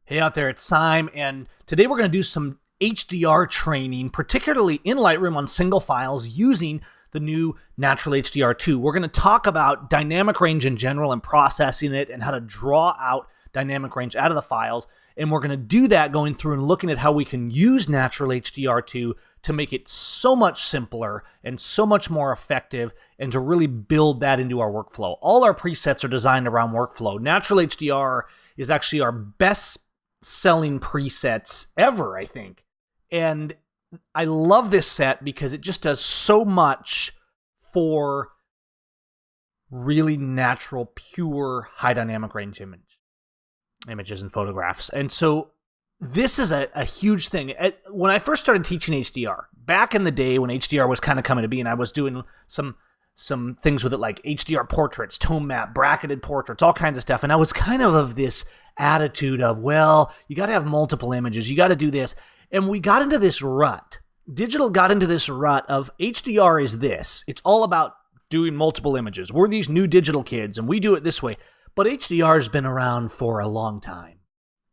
Hey out there, it's Seim, and today we're going to do some HDR training, particularly in Lightroom on single files using the new Natural HDR 2. We're going to talk about dynamic range in general and processing it and how to draw out dynamic range out of the files. And we're going to do that going through and looking at how we can use Natural HDR 2 to make it so much simpler and so much more effective and to really build that into our workflow. All our presets are designed around workflow. Natural HDR is actually our best selling presets ever, I think. And I love this set because it just does so much for really natural, pure, high dynamic range images and photographs. And so this is a huge thing. When I first started teaching HDR, back in the day when HDR was kind of coming to be, and I was doing some things with it like HDR portraits, tone map, bracketed portraits, all kinds of stuff. And I was kind of this attitude of, well, you got to have multiple images. You got to do this. And we got into this rut. Digital got into this rut of HDR is this. It's all about doing multiple images. We're these new digital kids and we do it this way. But HDR has been around for a long time.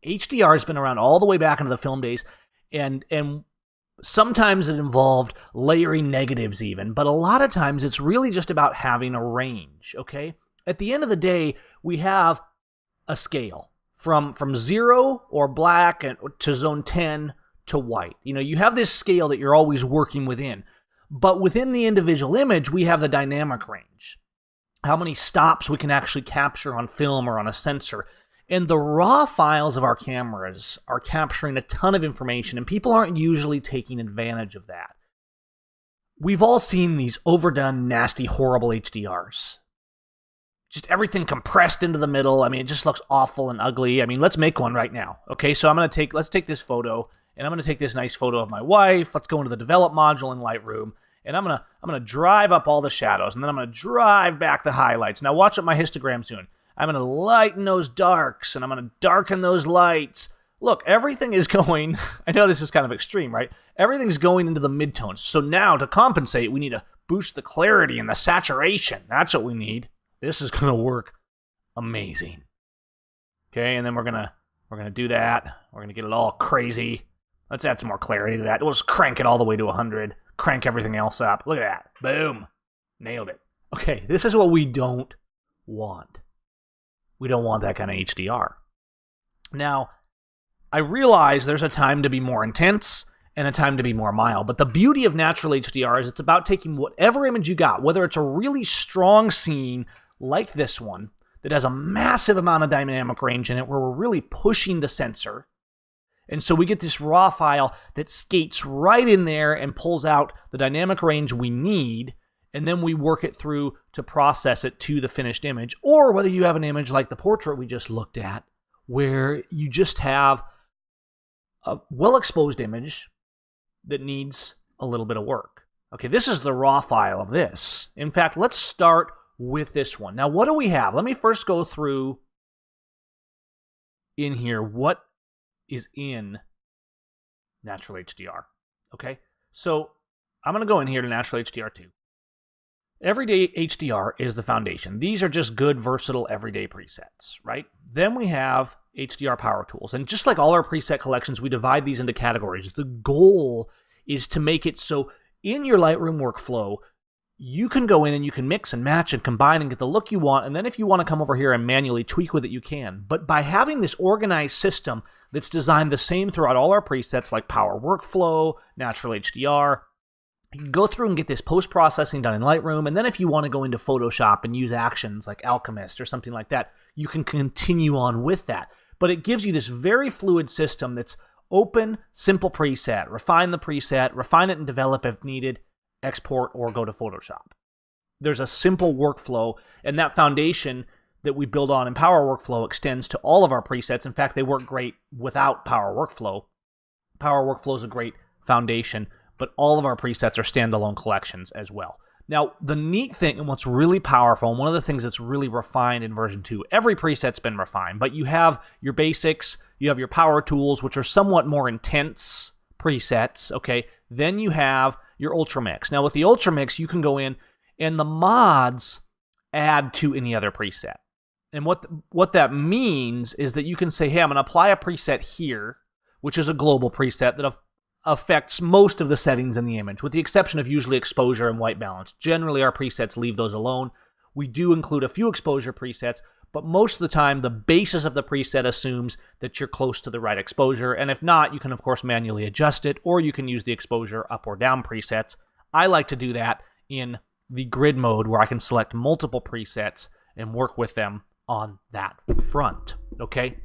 HDR has been around all the way back into the film days. And sometimes it involved layering negatives even, but a lot of times it's really just about having a range, okay? At the end of the day, we have a scale from 0 or black to zone 10 to white. You know, you have this scale that you're always working within, but within the individual image, we have the dynamic range. How many stops we can actually capture on film or on a sensor. And the raw files of our cameras are capturing a ton of information, and people aren't usually taking advantage of that. We've all seen these overdone, nasty, horrible HDRs. Just everything compressed into the middle. I mean, it just looks awful and ugly. I mean, let's make one right now. Okay, so let's take this photo, and I'm gonna take this nice photo of my wife. Let's go into the develop module in Lightroom, and I'm gonna drive up all the shadows, and then I'm gonna drive back the highlights. Now watch up my histograms doing. I'm going to lighten those darks, and I'm going to darken those lights. Look, everything is going, I know this is kind of extreme, right? Everything's going into the midtones. So now, to compensate, we need to boost the clarity and the saturation. That's what we need. This is going to work amazing. Okay, and then we're going to do that. We're going to get it all crazy. Let's add some more clarity to that. We'll just crank it all the way to 100. Crank everything else up. Look at that. Boom. Nailed it. Okay, this is what we don't want. We don't want that kind of HDR. Now, I realize there's a time to be more intense and a time to be more mild, but the beauty of natural HDR is it's about taking whatever image you got, whether it's a really strong scene like this one that has a massive amount of dynamic range in it where we're really pushing the sensor, and so we get this raw file that skates right in there and pulls out the dynamic range we need, and then we work it through to process it to the finished image. Or whether you have an image like the portrait we just looked at, where you just have a well-exposed image that needs a little bit of work. Okay, this is the raw file of this. In fact, let's start with this one. Now, what do we have? Let me first go through in here what is in Natural HDR. Okay, so I'm going to go in here to Natural HDR 2. Everyday HDR is the foundation. These are just good, versatile, everyday presets, right? Then we have HDR power tools. And just like all our preset collections, we divide these into categories. The goal is to make it so in your Lightroom workflow, you can go in and you can mix and match and combine and get the look you want. And then if you want to come over here and manually tweak with it, you can. But by having this organized system that's designed the same throughout all our presets like Power Workflow, Natural HDR, you can go through and get this post-processing done in Lightroom, and then if you want to go into Photoshop and use actions like Alchemist or something like that, you can continue on with that. But it gives you this very fluid system that's open, simple preset. Refine the preset, refine it and develop if needed, export or go to Photoshop. There's a simple workflow, and that foundation that we build on in Power Workflow extends to all of our presets. In fact, they work great without Power Workflow. Power Workflow is a great foundation, but all of our presets are standalone collections as well. Now, the neat thing and what's really powerful, and one of the things that's really refined in version 2, every preset's been refined, but you have your basics, you have your power tools, which are somewhat more intense presets, okay? Then you have your Ultra Mix. Now, with the Ultra Mix, you can go in and the mods add to any other preset. And what that means is that you can say, hey, I'm going to apply a preset here, which is a global preset that affects most of the settings in the image, with the exception of usually exposure and white balance. Generally, our presets leave those alone. We do include a few exposure presets, but most of the time, the basis of the preset assumes that you're close to the right exposure. And if not, you can, of course, manually adjust it, or you can use the exposure up or down presets. I like to do that in the grid mode, where I can select multiple presets and work with them on that front, okay?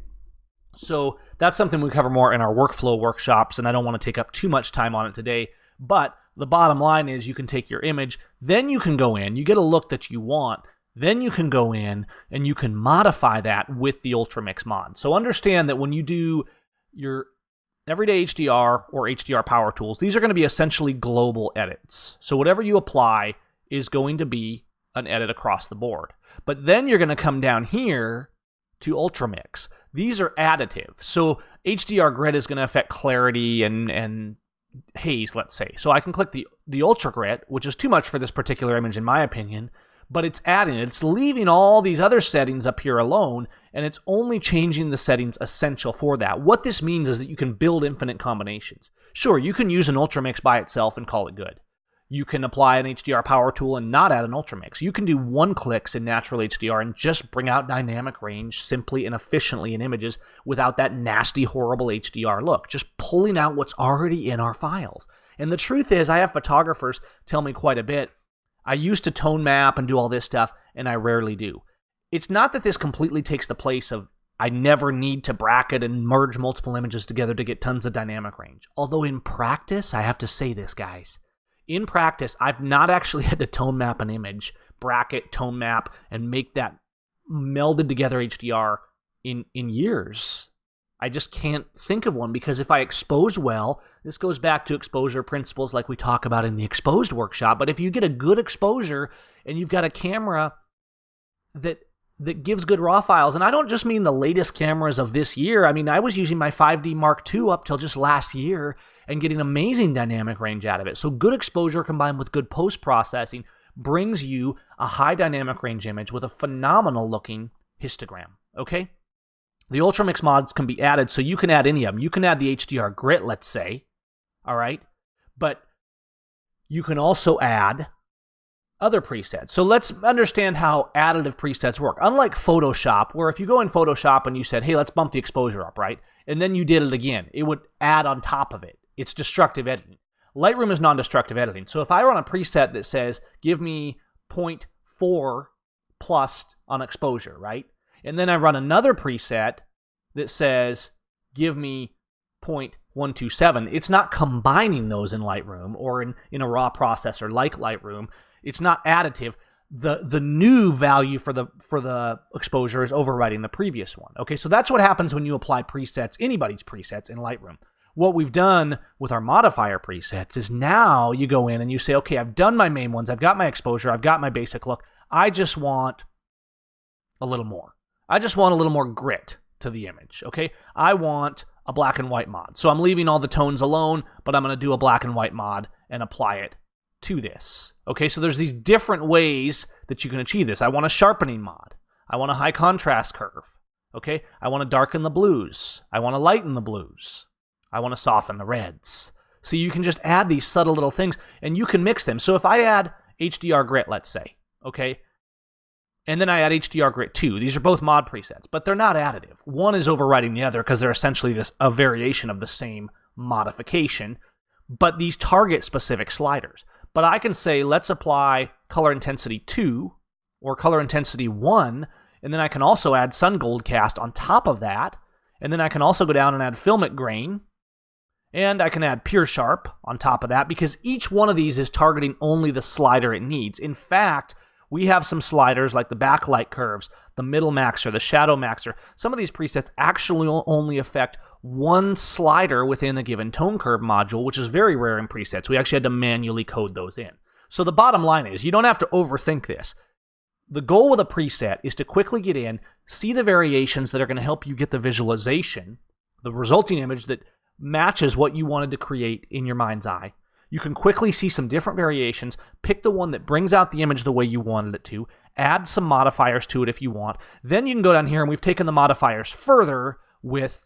So that's something we cover more in our workflow workshops, and I don't want to take up too much time on it today, but the bottom line is you can take your image, then you can go in, you get a look that you want, then you can go in and you can modify that with the Ultramix mod. So understand that when you do your everyday HDR or HDR power tools, these are going to be essentially global edits. So whatever you apply is going to be an edit across the board. But then you're going to come down here to Ultramix. These are additive. So HDR grid is going to affect clarity and haze, let's say. So I can click the Ultra Grid, which is too much for this particular image in my opinion, but it's adding it. It's leaving all these other settings up here alone, and it's only changing the settings essential for that. What this means is that you can build infinite combinations. Sure, you can use an Ultramix by itself and call it good. You can apply an HDR power tool and not add an Ultramix. You can do one-clicks in natural HDR and just bring out dynamic range simply and efficiently in images without that nasty, horrible HDR look. Just pulling out what's already in our files. And the truth is, I have photographers tell me quite a bit, I used to tone map and do all this stuff, and I rarely do. It's not that this completely takes the place of I never need to bracket and merge multiple images together to get tons of dynamic range. Although in practice, I have to say this, guys. In practice, I've not actually had to tone map an image, bracket, tone map, and make that melded together HDR in years. I just can't think of one, because if I expose well, this goes back to exposure principles like we talk about in the exposed workshop, but if you get a good exposure and you've got a camera that gives good raw files, and I don't just mean the latest cameras of this year. I mean, I was using my 5D Mark II up till just last year and getting amazing dynamic range out of it. So good exposure combined with good post-processing brings you a high dynamic range image with a phenomenal looking histogram, okay? The Ultramix mods can be added, so you can add any of them. You can add the HDR grit, let's say, all right? But you can also add other presets. So let's understand how additive presets work. Unlike Photoshop, where if you go in Photoshop and you said, hey, let's bump the exposure up, right? And then you did it again, it would add on top of it. It's destructive editing. Lightroom is non-destructive editing. So if I run a preset that says, give me 0.4 plus on exposure, right? And then I run another preset that says, give me 0.127. It's not combining those in Lightroom or in a raw processor like Lightroom. It's not additive. The new value for the exposure is overriding the previous one. Okay, so that's what happens when you apply presets, anybody's presets in Lightroom. What we've done with our modifier presets is now you go in and you say, okay, I've done my main ones, I've got my exposure, I've got my basic look. I just want a little more. I just want a little more grit to the image, okay? I want a black and white mod. So I'm leaving all the tones alone, but I'm going to do a black and white mod and apply it to this. Okay, so there's these different ways that you can achieve this. I want a sharpening mod. I want a high contrast curve. Okay, I want to darken the blues. I want to lighten the blues. I want to soften the reds. So you can just add these subtle little things and you can mix them. So if I add HDR grit, let's say, okay, and then I add HDR grit 2. These are both mod presets, but they're not additive. One is overriding the other because they're essentially a variation of the same modification, but these target specific sliders. But I can say, let's apply color intensity 2 or color intensity 1, and then I can also add sun gold cast on top of that, and then I can also go down and add filmic grain, and I can add pure sharp on top of that, because each one of these is targeting only the slider it needs. In fact, we have some sliders like the backlight curves, the middle maxer, the shadow maxer. Some of these presets actually only affect one slider within a given tone curve module, which is very rare in presets. We actually had to manually code those in. So the bottom line is, you don't have to overthink this. The goal with a preset is to quickly get in, see the variations that are going to help you get the visualization, the resulting image that matches what you wanted to create in your mind's eye. You can quickly see some different variations, pick the one that brings out the image the way you wanted it to, add some modifiers to it if you want. Then you can go down here, and we've taken the modifiers further with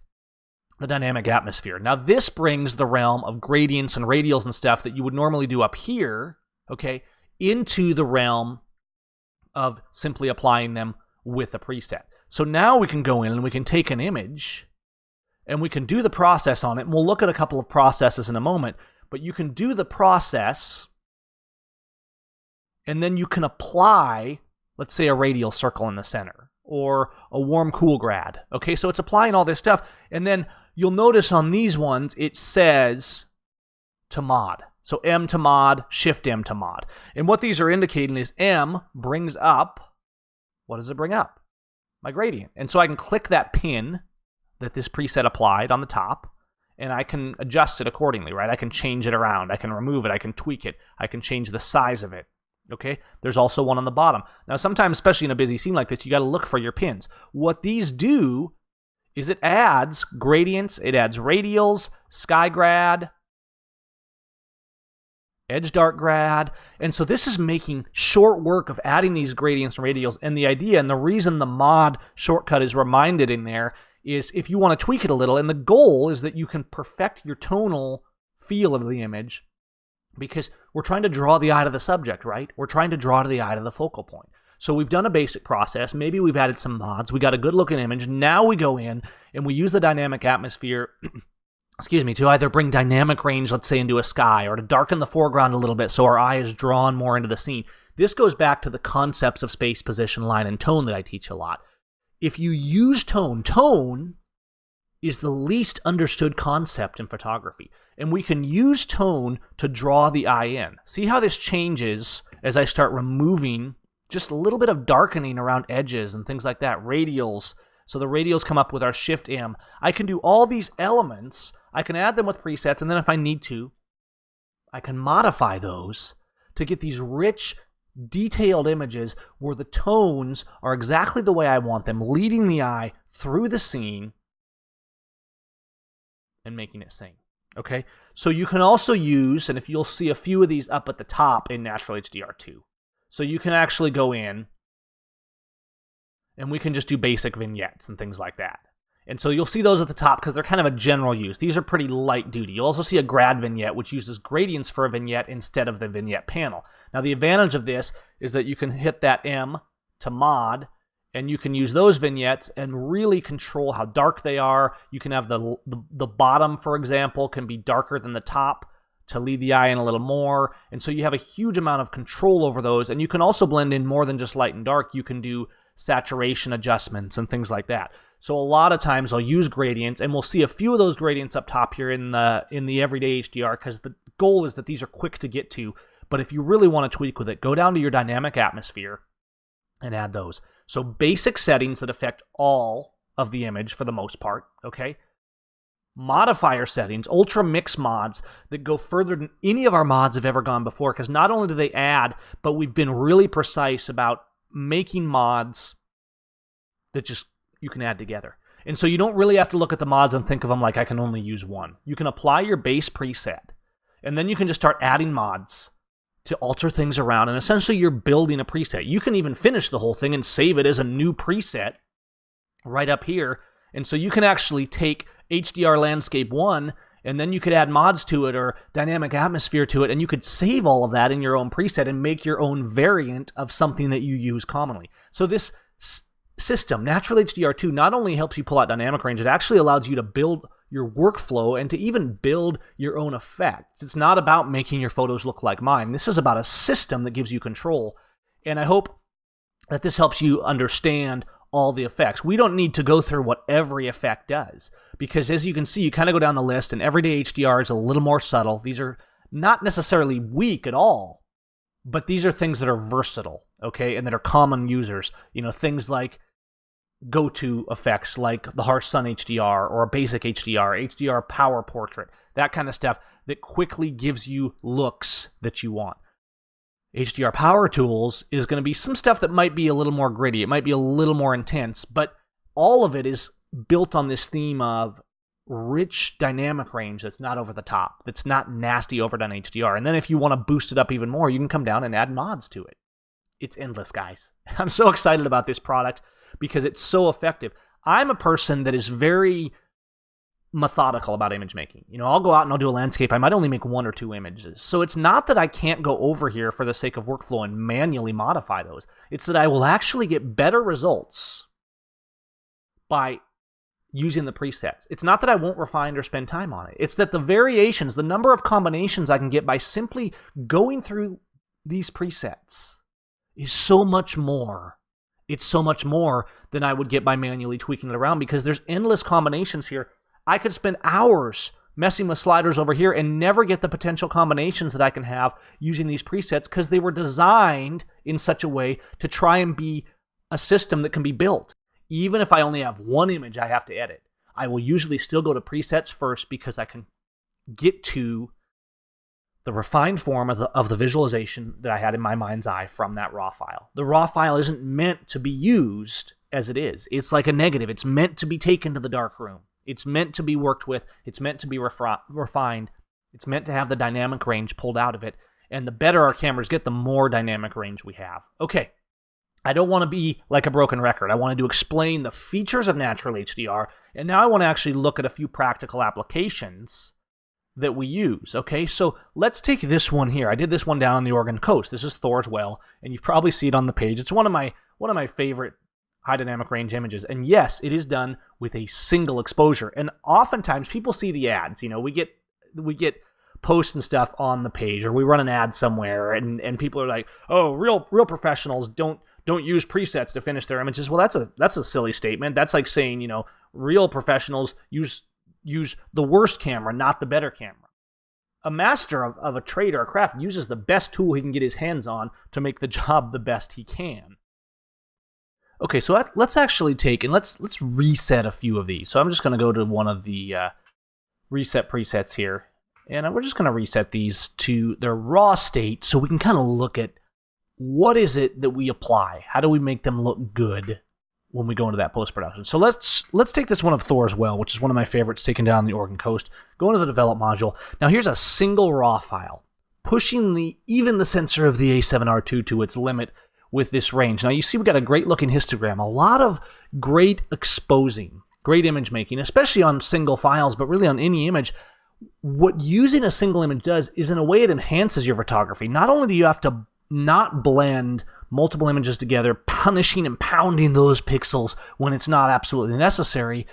the dynamic atmosphere. Now, this brings the realm of gradients and radials and stuff that you would normally do up here, okay, into the realm of simply applying them with a preset. So now we can go in and we can take an image and we can do the process on it. And we'll look at a couple of processes in a moment, but you can do the process and then you can apply, let's say, a radial circle in the center or a warm cool grad. Okay, so it's applying all this stuff. And then you'll notice on these ones, it says to mod. So M to mod, Shift M to mod. And what these are indicating is M brings up, what does it bring up? My gradient. And so I can click that pin that this preset applied on the top, and I can adjust it accordingly, right? I can change it around. I can remove it. I can tweak it. I can change the size of it. Okay? There's also one on the bottom. Now, sometimes, especially in a busy scene like this, you got to look for your pins. What these do is it adds gradients, it adds radials, sky grad, edge dark grad. And so this is making short work of adding these gradients and radials. And the idea and the reason the mod shortcut is reminded in there is if you want to tweak it a little, and the goal is that you can perfect your tonal feel of the image, because we're trying to draw the eye to the subject, right? We're trying to draw to the eye to the focal point. So we've done a basic process. Maybe we've added some mods. We got a good looking image. Now we go in and we use the dynamic atmosphere to either bring dynamic range, let's say, into a sky, or to darken the foreground a little bit so our eye is drawn more into the scene. This goes back to the concepts of space, position, line, and tone that I teach a lot. If you use tone is the least understood concept in photography. And we can use tone to draw the eye in. See how this changes as I start removing just a little bit of darkening around edges and things like that, radials. So the radials come up with our Shift M. I can do all these elements. I can add them with presets, and then if I need to, I can modify those to get these rich, detailed images where the tones are exactly the way I want them, leading the eye through the scene and making it sing. Okay? So you can also use, and if you'll see a few of these up at the top in Natural HDR2. So you can actually go in and we can just do basic vignettes and things like that. And so you'll see those at the top because they're kind of a general use. These are pretty light duty. You'll also see a grad vignette, which uses gradients for a vignette instead of the vignette panel. Now, the advantage of this is that you can hit that M to mod, and you can use those vignettes and really control how dark they are. You can have the bottom, for example, can be darker than the top to lead the eye in a little more. And so you have a huge amount of control over those. And you can also blend in more than just light and dark. You can do saturation adjustments and things like that. So a lot of times I'll use gradients, and we'll see a few of those gradients up top here in the everyday HDR, because the goal is that these are quick to get to. But if you really want to tweak with it, go down to your dynamic atmosphere and add those. So basic settings that affect all of the image for the most part, okay? Modifier settings, ultra mix mods that go further than any of our mods have ever gone before, because not only do they add, but we've been really precise about making mods that just you can add together. And so you don't really have to look at the mods and think of them like I can only use one. You can apply your base preset, and then you can just start adding mods to alter things around, and essentially you're building a preset. You can even finish the whole thing and save it as a new preset right up here. And so you can actually take HDR Landscape 1, and then you could add mods to it or dynamic atmosphere to it, and you could save all of that in your own preset and make your own variant of something that you use commonly. So this system, Natural HDR2, not only helps you pull out dynamic range, it actually allows you to build your workflow and to even build your own effects. It's not about making your photos look like mine. This is about a system that gives you control. And I hope that this helps you understand all the effects. We don't need to go through what every effect does, because as you can see, you kind of go down the list, and everyday HDR is a little more subtle. These are not necessarily weak at all, but these are things that are versatile, okay, and that are common users. You know, things like go-to effects like the harsh sun HDR or a basic HDR, HDR power portrait, that kind of stuff that quickly gives you looks that you want. HDR power tools is going to be some stuff that might be a little more gritty. It might be a little more intense, but all of it is built on this theme of rich dynamic range that's not over the top, that's not nasty overdone HDR. And then if you want to boost it up even more, you can come down and add mods to it. It's endless, guys. I'm so excited about this product because it's so effective. I'm a person that is very methodical about image making. I'll go out and I'll do a landscape. I might only make 1 or 2 images. So it's not that I can't go over here for the sake of workflow and manually modify those. It's that I will actually get better results by using the presets. It's not that I won't refine or spend time on it. It's that the variations, the number of combinations I can get by simply going through these presets is so much more. It's so much more than I would get by manually tweaking it around, because there's endless combinations here. I could spend hours messing with sliders over here and never get the potential combinations that I can have using these presets, because they were designed in such a way to try and be a system that can be built. Even if I only have 1 image I have to edit, I will usually still go to presets first, because I can get to the refined form of the visualization that I had in my mind's eye from that raw file. The raw file isn't meant to be used as it is. It's like a negative. It's meant to be taken to the dark room. It's meant to be worked with. It's meant to be refined. It's meant to have the dynamic range pulled out of it. And the better our cameras get, the more dynamic range we have. Okay, I don't want to be like a broken record. I wanted to explain the features of natural HDR, and now I want to actually look at a few practical applications that we use. Okay, so let's take this one here. I did this one down on the Oregon coast. This is Thor's Well, and you've probably seen it on the page. It's one of my favorite high dynamic range images. And yes, it is done with a single exposure. And oftentimes people see the ads. We get posts and stuff on the page, or we run an ad somewhere, and people are like, "Oh, real professionals don't use presets to finish their images." Well, that's a silly statement. That's like saying, real professionals use the worst camera, not the better camera. A master of a trade or a craft uses the best tool he can get his hands on to make the job the best he can. Okay, so let's actually take and let's reset a few of these. So I'm just going to go to one of the reset presets here, and we're just going to reset these to their raw state so we can kind of look at what is it that we apply. How do we make them look good when we go into that post-production? So let's take this one of Thor's Well, which is one of my favorites, taken down the Oregon coast, go into the develop module. Now here's a single raw file, pushing even the sensor of the A7R2 to its limit with this range. Now you see we got a great looking histogram, a lot of great exposing, great image making, especially on single files, but really on any image. What using a single image does is, in a way, it enhances your photography. Not only do you have to not blend multiple images together, punishing and pounding those pixels when it's not absolutely necessary,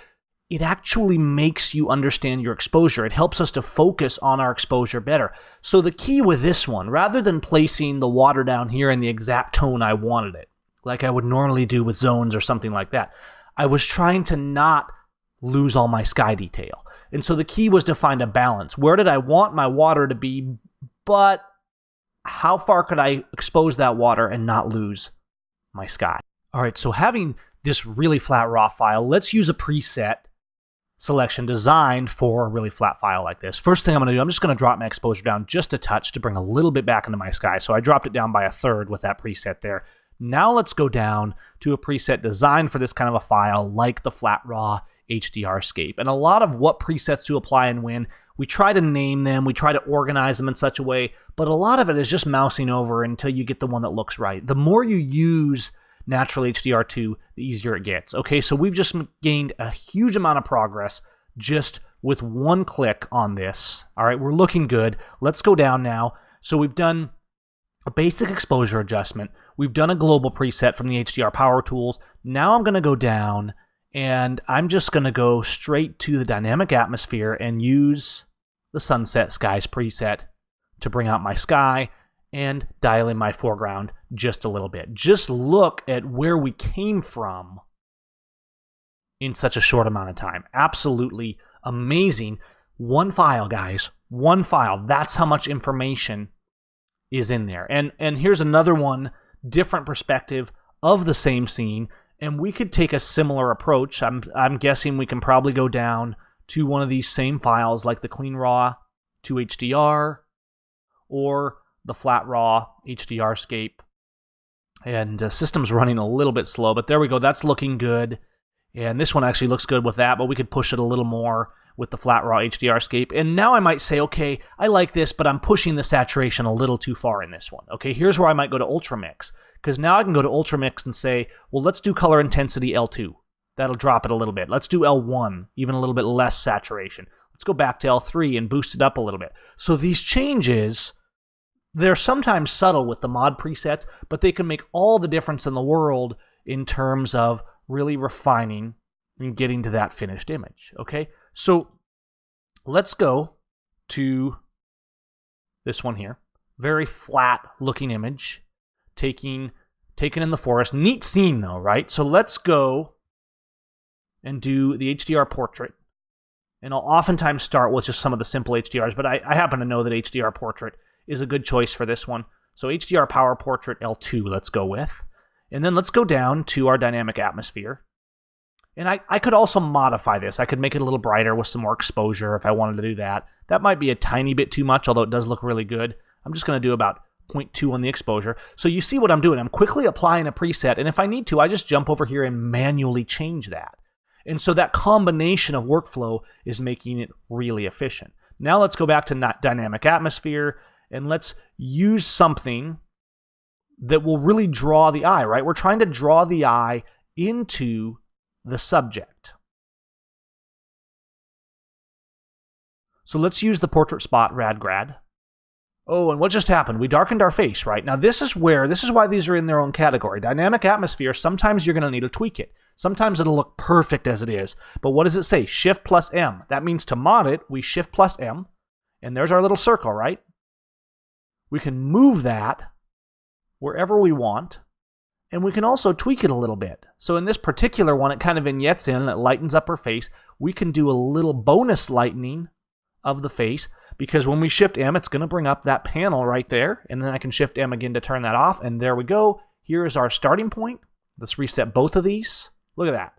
it actually makes you understand your exposure. It helps us to focus on our exposure better. So the key with this one, rather than placing the water down here in the exact tone I wanted it, like I would normally do with zones or something like that, I was trying to not lose all my sky detail. And so the key was to find a balance. Where did I want my water to be, but how far could I expose that water and not lose my sky? All right, so having this really flat raw file, let's use a preset selection designed for a really flat file like this. First thing I'm going to do, I'm just going to drop my exposure down just a touch to bring a little bit back into my sky. So I dropped it down by 1/3 with that preset there. Now let's go down to a preset designed for this kind of a file, like the flat raw HDR scape. And a lot of what presets to apply and when, we try to name them, we try to organize them in such a way, but a lot of it is just mousing over until you get the one that looks right. The more you use natural HDR2, the easier it gets. Okay, so we've just gained a huge amount of progress just with one click on this. All right, we're looking good. Let's go down now. So we've done a basic exposure adjustment. We've done a global preset from the HDR power tools. Now I'm going to go down and I'm just going to go straight to the dynamic atmosphere and use the sunset skies preset to bring out my sky and dial in my foreground just a little bit. Just look at where we came from in such a short amount of time. Absolutely amazing. One file, guys. One file. That's how much information is in there. And here's another one, different perspective of the same scene. And we could take a similar approach. I'm guessing we can probably go down to one of these same files, like the clean raw to HDR or the flat raw HDR scape. And system's running a little bit slow, but there we go. That's looking good. And this one actually looks good with that, but we could push it a little more with the flat raw HDR scape. And now I might say, okay, I like this, but I'm pushing the saturation a little too far in this one. Okay, here's where I might go to Ultra Mix, because now I can go to Ultra Mix and say, well, let's do color intensity L2. That'll drop it a little bit. Let's do L1, even a little bit less saturation. Let's go back to L3 and boost it up a little bit. So these changes, they're sometimes subtle with the mod presets, but they can make all the difference in the world in terms of really refining and getting to that finished image, okay? So let's go to this one here. Very flat looking image, taken in the forest. Neat scene though, right? So let's go and do the HDR portrait. And I'll oftentimes start with just some of the simple HDRs, but I happen to know that HDR portrait is a good choice for this one. So HDR power portrait L2, let's go with. And then let's go down to our dynamic atmosphere. And I could also modify this. I could make it a little brighter with some more exposure if I wanted to do that. That might be a tiny bit too much, although it does look really good. I'm just going to do about 0.2 on the exposure. So you see what I'm doing. I'm quickly applying a preset, and if I need to, I just jump over here and manually change that. And so that combination of workflow is making it really efficient. Now let's go back to dynamic atmosphere, and let's use something that will really draw the eye, right? We're trying to draw the eye into the subject. So let's use the portrait spot radgrad. Oh, and what just happened? We darkened our face, right? Now this is why these are in their own category. Dynamic atmosphere, sometimes you're going to need to tweak it. Sometimes it'll look perfect as it is. But what does it say? Shift plus M. That means to mod it, we Shift plus M. And there's our little circle, right? We can move that wherever we want. And we can also tweak it a little bit. So in this particular one, it kind of vignettes in and it lightens up her face. We can do a little bonus lightening of the face, because when we Shift M, it's going to bring up that panel right there. And then I can Shift M again to turn that off. And there we go. Here is our starting point. Let's reset both of these. Look at that.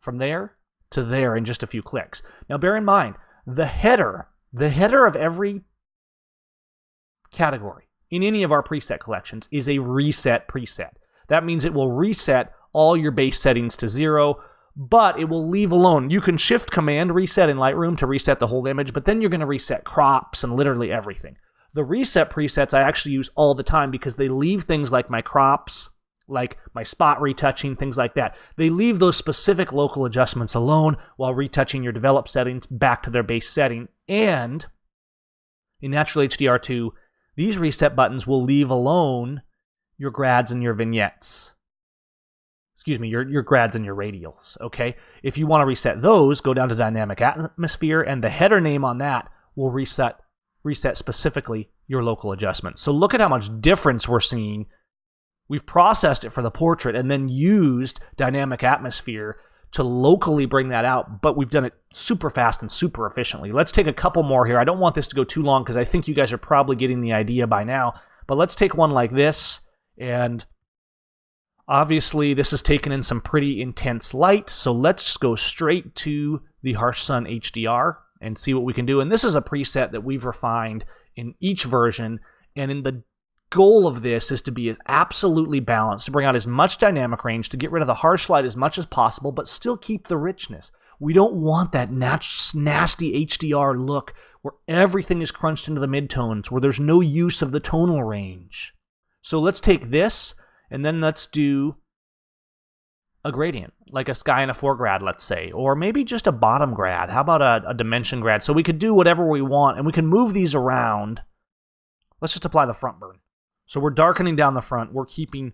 From there to there in just a few clicks. Now bear in mind, the header of every category in any of our preset collections is a reset preset. That means it will reset all your base settings to 0, but it will leave alone. You can Shift Command reset in Lightroom to reset the whole image, but then you're going to reset crops and literally everything. The reset presets I actually use all the time because they leave things like my crops, like my spot retouching, things like that. They leave those specific local adjustments alone while retouching your developed settings back to their base setting. And in Natural HDR2, these reset buttons will leave alone your grads and your vignettes. Excuse me, your grads and your radials, okay? If you want to reset those, go down to Dynamic Atmosphere, and the header name on that will reset specifically your local adjustments. So look at how much difference we're seeing. We've processed it for the portrait and then used Dynamic Atmosphere to locally bring that out, but we've done it super fast and super efficiently. Let's take a couple more here. I don't want this to go too long because I think you guys are probably getting the idea by now, but let's take one like this, and obviously this is taken in some pretty intense light, so let's just go straight to the Harsh Sun HDR and see what we can do. And this is a preset that we've refined in each version, and in the goal of this is to be as absolutely balanced, to bring out as much dynamic range, to get rid of the harsh light as much as possible, but still keep the richness. We don't want that nasty HDR look where everything is crunched into the midtones, where there's no use of the tonal range. So let's take this, and then let's do a gradient, like a sky and a foregrad, let's say, or maybe just a bottom grad. How about a dimension grad? So we could do whatever we want, and we can move these around. Let's just apply the front burn. So we're darkening down the front. We're keeping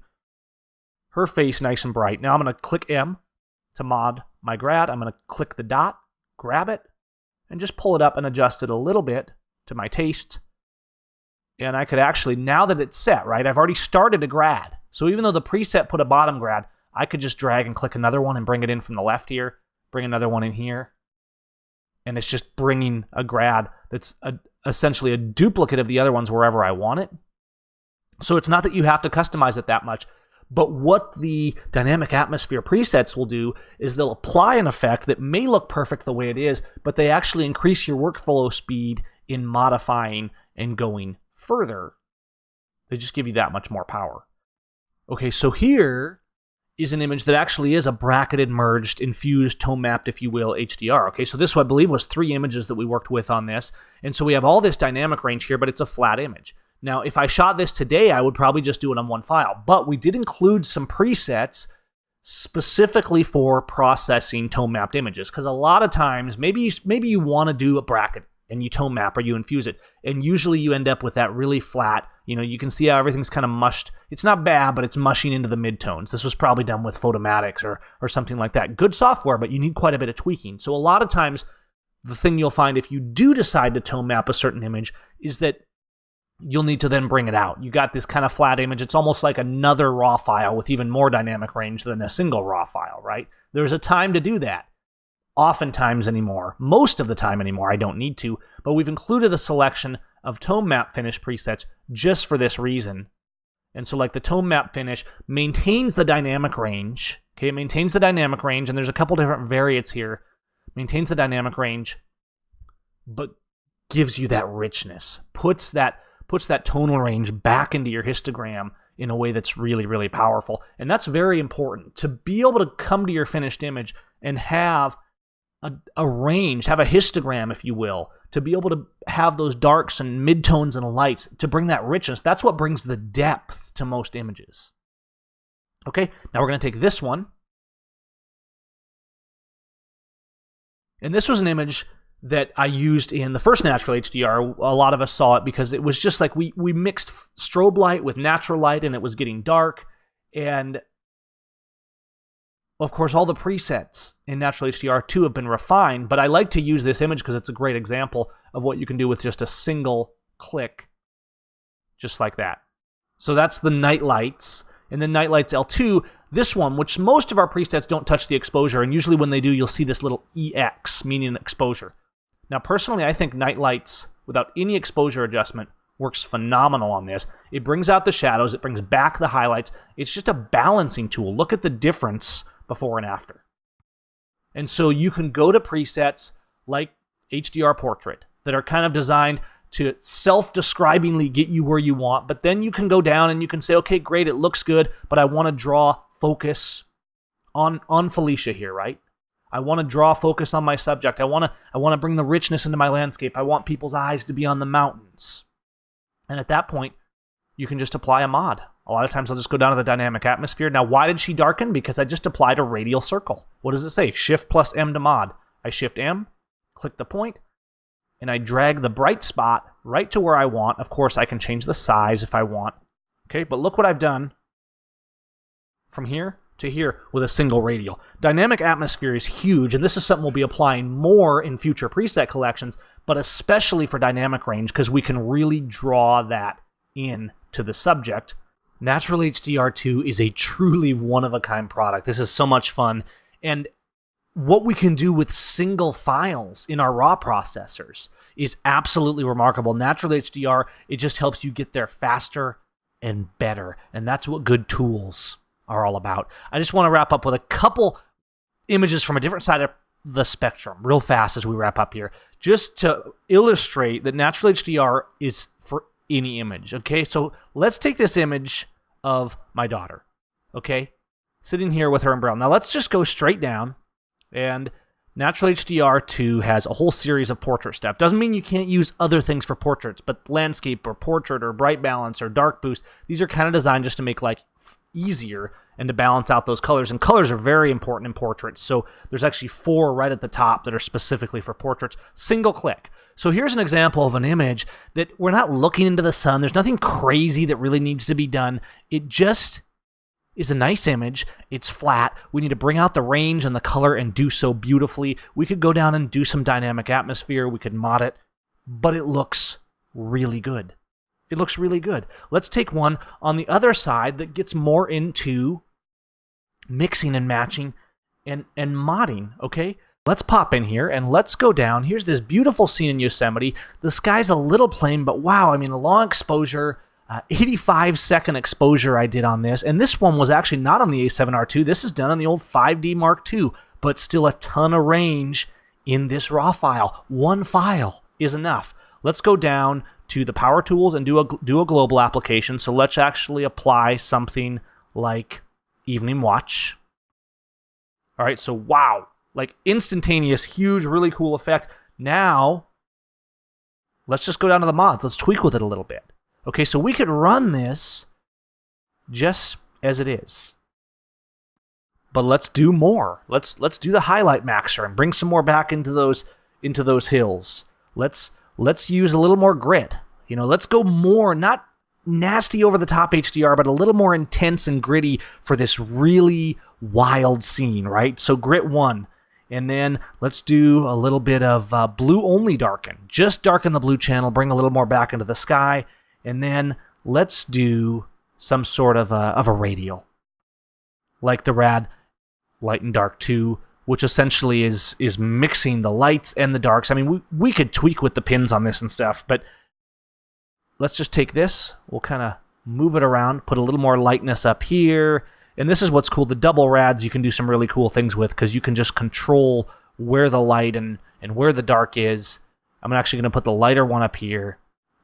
her face nice and bright. Now I'm going to click M to mod my grad. I'm going to click the dot, grab it, and just pull it up and adjust it a little bit to my taste. And I could actually, now that it's set, right, I've already started a grad. So even though the preset put a bottom grad, I could just drag and click another one and bring it in from the left here, bring another one in here. And it's just bringing a grad that's essentially a duplicate of the other ones wherever I want it. So it's not that you have to customize it that much, but what the dynamic atmosphere presets will do is they'll apply an effect that may look perfect the way it is, but they actually increase your workflow speed in modifying and going further. They just give you that much more power. Okay, so here is an image that actually is a bracketed, merged, infused, tone mapped, if you will, HDR. Okay, so this, I believe, was 3 images that we worked with on this. And so we have all this dynamic range here, but it's a flat image. Now, if I shot this today, I would probably just do it on one file, but we did include some presets specifically for processing tone mapped images, because a lot of times, maybe you want to do a bracket and you tone map or you infuse it, and usually you end up with that really flat, you can see how everything's kind of mushed. It's not bad, but it's mushing into the midtones. This was probably done with Photomatics or something like that. Good software, but you need quite a bit of tweaking. So a lot of times, the thing you'll find if you do decide to tone map a certain image is that you'll need to then bring it out. You got this kind of flat image. It's almost like another raw file with even more dynamic range than a single raw file, right? There's a time to do that. Oftentimes anymore, most of the time anymore, I don't need to, but we've included a selection of tone map finish presets just for this reason. And so like the tone map finish maintains the dynamic range. Okay, it maintains the dynamic range, and there's a couple different variants here. Maintains the dynamic range, but gives you that richness, puts that tonal range back into your histogram in a way that's really, really powerful. And that's very important, to be able to come to your finished image and have a range, have a histogram, if you will, to be able to have those darks and midtones and lights, to bring that richness. That's what brings the depth to most images. Okay, now we're going to take this one. And this was an image that I used in the first natural HDR. A lot of us saw it because it was just like we mixed strobe light with natural light, and it was getting dark. And of course, all the presets in natural HDR2 have been refined, but I like to use this image because it's a great example of what you can do with just a single click, just like that. So that's the night lights. And then night lights L2, this one, which most of our presets don't touch the exposure, and usually when they do, you'll see this little EX, meaning exposure. Now, personally, I think night lights, without any exposure adjustment, works phenomenal on this. It brings out the shadows, it brings back the highlights. It's just a balancing tool. Look at the difference before and after. And so you can go to presets like HDR Portrait that are kind of designed to self-describingly get you where you want, but then you can go down and you can say, okay, great, it looks good, but I want to draw focus on Felicia here, right? I want to draw focus on my subject. I want to bring the richness into my landscape. I want people's eyes to be on the mountains. And at that point, you can just apply a mod. A lot of times I'll just go down to the dynamic atmosphere. Now, why did she darken? Because I just applied a radial circle. What does it say? Shift plus M to mod. I Shift M, click the point, and I drag the bright spot right to where I want. Of course, I can change the size if I want. Okay, but look what I've done from here to here with a single radial. Dynamic atmosphere is huge, and this is something we'll be applying more in future preset collections, but especially for dynamic range, because we can really draw that in to the subject. Natural HDR2 is a truly one-of-a-kind product. This is so much fun. And what we can do with single files in our raw processors is absolutely remarkable. Natural HDR, it just helps you get there faster and better. And that's what good tools are all about. I just want to wrap up with a couple images from a different side of the spectrum real fast as we wrap up here, just to illustrate that natural HDR is for any image. Okay, so let's take this image of my daughter, okay, sitting here with her umbrella. Now let's just go straight down, and natural HDR2 has a whole series of portrait stuff. Doesn't mean you can't use other things for portraits, but landscape or portrait or bright balance or dark boost, these are kind of designed just to make life easier and to balance out those colors. And colors are very important in portraits. So there's actually 4 right at the top that are specifically for portraits. Single click. So here's an example of an image that we're not looking into the sun. There's nothing crazy that really needs to be done. It just is a nice image. It's flat. We need to bring out the range and the color and do so beautifully. We could go down and do some dynamic atmosphere. We could mod it, but it looks really good. It looks really good. Let's take one on the other side that gets more into mixing and matching and modding, okay? Let's pop in here and let's go down. Here's this beautiful scene in Yosemite. The sky's a little plain, but wow, I mean, the long exposure, 85-second exposure I did on this. And this one was actually not on the A7R2. This is done on the old 5D Mark II, but still a ton of range in this raw file. One file is enough. Let's go down to the power tools and do a global application. So let's actually apply something like evening watch. All right, so wow, like instantaneous, huge, really cool effect. Now, let's just go down to the mods. Let's tweak with it a little bit. Okay, so we could run this just as it is. But let's do more. Let's do the highlight maxer and bring some more back into those hills. Let's use a little more grit. You know, let's go more, not nasty over the top HDR, but a little more intense and gritty for this really wild scene, right? So grit 1. And then let's do a little bit of blue only darken. Just darken the blue channel, bring a little more back into the sky. And then let's do some sort of a radial, like the rad light and dark 2, which essentially is mixing the lights and the darks. I mean, we could tweak with the pins on this and stuff, but let's just take this. We'll kind of move it around, put a little more lightness up here. And this is what's cool. The double rads you can do some really cool things with because you can just control where the light and where the dark is. I'm actually going to put the lighter one up here,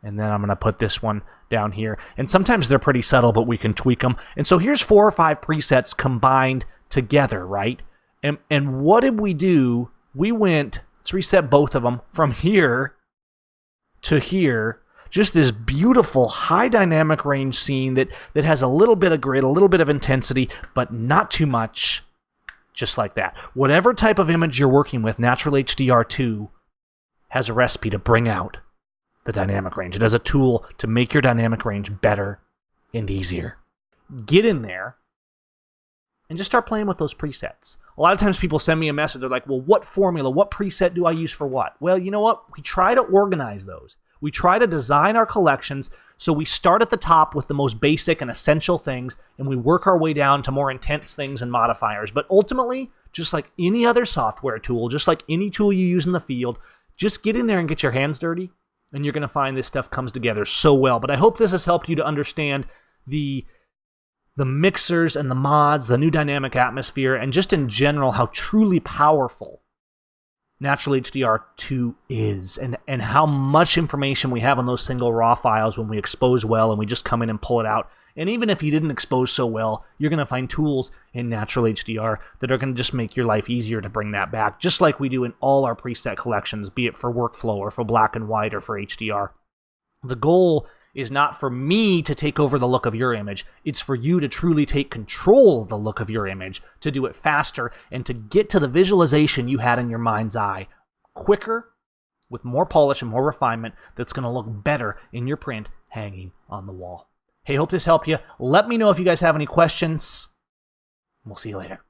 and then I'm going to put this one down here. And sometimes they're pretty subtle, but we can tweak them. And so here's 4 or 5 presets combined together, right? And what did we do? We went, let's reset both of them, from here to here. Just this beautiful high dynamic range scene that has a little bit of grit, a little bit of intensity, but not too much. Just like that. Whatever type of image you're working with, Natural HDR2 has a recipe to bring out the dynamic range. It has a tool to make your dynamic range better and easier. Get in there and just start playing with those presets. A lot of times people send me a message. They're like, well, what formula, what preset do I use for what? Well, you know what? We try to organize those. We try to design our collections so we start at the top with the most basic and essential things, and we work our way down to more intense things and modifiers. But ultimately, just like any other software tool, just like any tool you use in the field, just get in there and get your hands dirty, and you're going to find this stuff comes together so well. But I hope this has helped you to understand the mixers and the mods, the new dynamic atmosphere, and just in general how truly powerful Natural HDR2 is, and how much information we have on those single raw files when we expose well and we just come in and pull it out. And even if you didn't expose so well, you're going to find tools in Natural HDR that are going to just make your life easier to bring that back, just like we do in all our preset collections, be it for workflow or for black and white or for HDR. The goal is not for me to take over the look of your image. It's for you to truly take control of the look of your image, to do it faster, and to get to the visualization you had in your mind's eye quicker, with more polish and more refinement that's going to look better in your print hanging on the wall. Hey, hope this helped you. Let me know if you guys have any questions. We'll see you later.